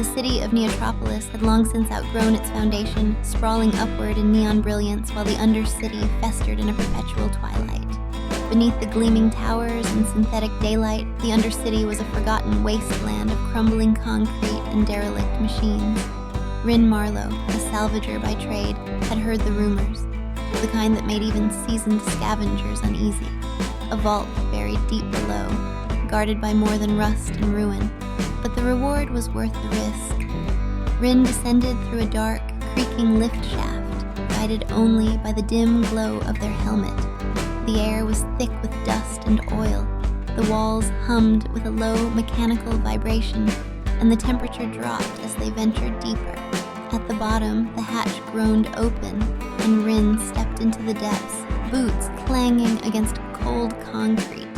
city of Neotropolis had long since outgrown its foundation, sprawling upward in neon brilliance while the Undercity festered in a perpetual twilight. Beneath the gleaming towers and synthetic daylight, the Undercity was a forgotten wasteland of crumbling concrete and derelict machines. Rin Marlowe, a salvager by trade, had heard the rumors, the kind that made even seasoned scavengers uneasy. A vault buried deep below, guarded by more than rust and ruin, but the reward was worth the risk. Rin descended through a dark, creaking lift shaft, guided only by the dim glow of their helmet. The air was thick with dust and oil. The walls hummed with a low mechanical vibration, and the temperature dropped as they ventured deeper. At the bottom, the hatch groaned open, and Rin stepped into the depths, boots clanging against cold concrete.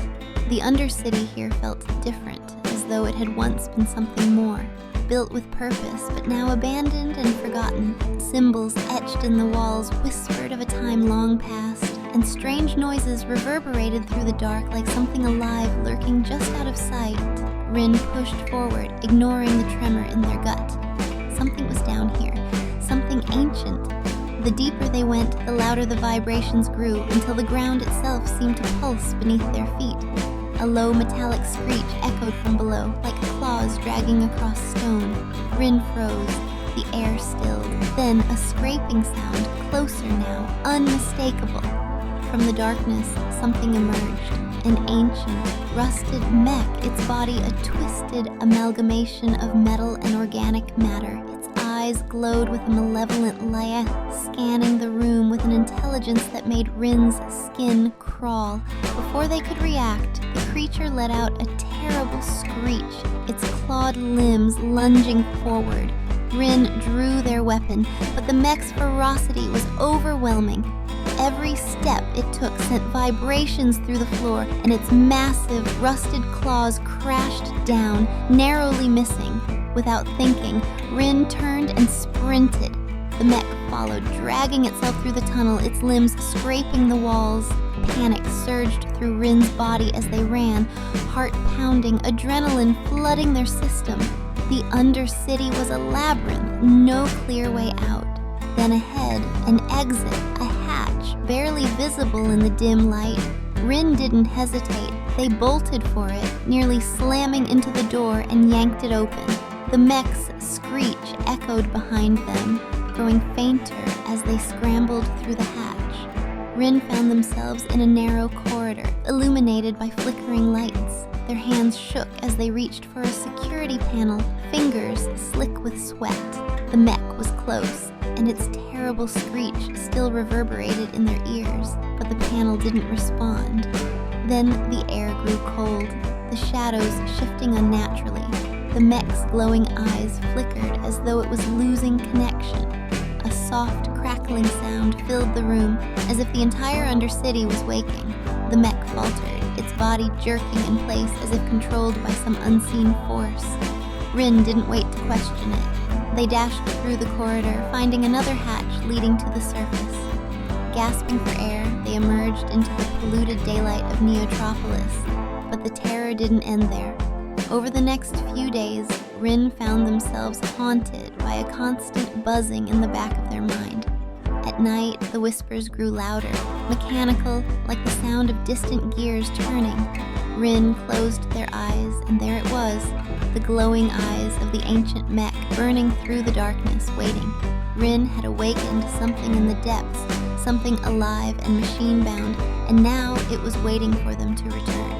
The Undercity here felt different, as though it had once been something more, built with purpose, but now abandoned and forgotten. Symbols etched in the walls whispered of a time long past, and strange noises reverberated through the dark like something alive lurking just out of sight. Rin pushed forward, ignoring the tremor in their gut. Something was down here, something ancient. The deeper they went, the louder the vibrations grew, until the ground itself seemed to pulse beneath their feet. A low metallic screech echoed from below, like claws dragging across stone. Rin froze, the air stilled. Then a scraping sound, closer now, unmistakable. From the darkness, something emerged. An ancient, rusted mech, its body a twisted amalgamation of metal and organic matter. Its eyes glowed with a malevolent light, scanning the room with an intelligence that made Rin's skin crawl. Before they could react, the creature let out a terrible screech, its clawed limbs lunging forward. Rin drew their weapon, but the mech's ferocity was overwhelming. Every step it took sent vibrations through the floor, and its massive, rusted claws crashed down, narrowly missing. Without thinking, Rin turned and sprinted. The mech followed, dragging itself through the tunnel, its limbs scraping the walls. Panic surged through Rin's body as they ran, heart pounding, adrenaline flooding their system. The Undercity was a labyrinth, no clear way out. Then ahead, an exit, a hatch, barely visible in the dim light. Rin didn't hesitate. They bolted for it, nearly slamming into the door and yanked it open. The mech's screech echoed behind them, growing fainter as they scrambled through the hatch. Rin found themselves in a narrow corridor, illuminated by flickering lights. Their hands shook as they reached for a security panel, fingers slick with sweat. The mech was close, and its terrible screech still reverberated in their ears, but the panel didn't respond. Then the air grew cold, the shadows shifting unnaturally. The mech's glowing eyes flickered as though it was losing connection. A soft, crackling sound filled the room, as if the entire Undercity was waking. The mech faltered, its body jerking in place as if controlled by some unseen force. Rin didn't wait to question it. They dashed through the corridor, finding another hatch leading to the surface. Gasping for air, they emerged into the polluted daylight of Neotropolis, but the terror didn't end there. Over the next few days, Rin found themselves haunted by a constant buzzing in the back of their mind. At night, the whispers grew louder, mechanical, like the sound of distant gears turning. Rin closed their eyes, and there it was, the glowing eyes of the ancient mech burning through the darkness, waiting. Rin had awakened something in the depths, something alive and machine-bound, and now it was waiting for them to return.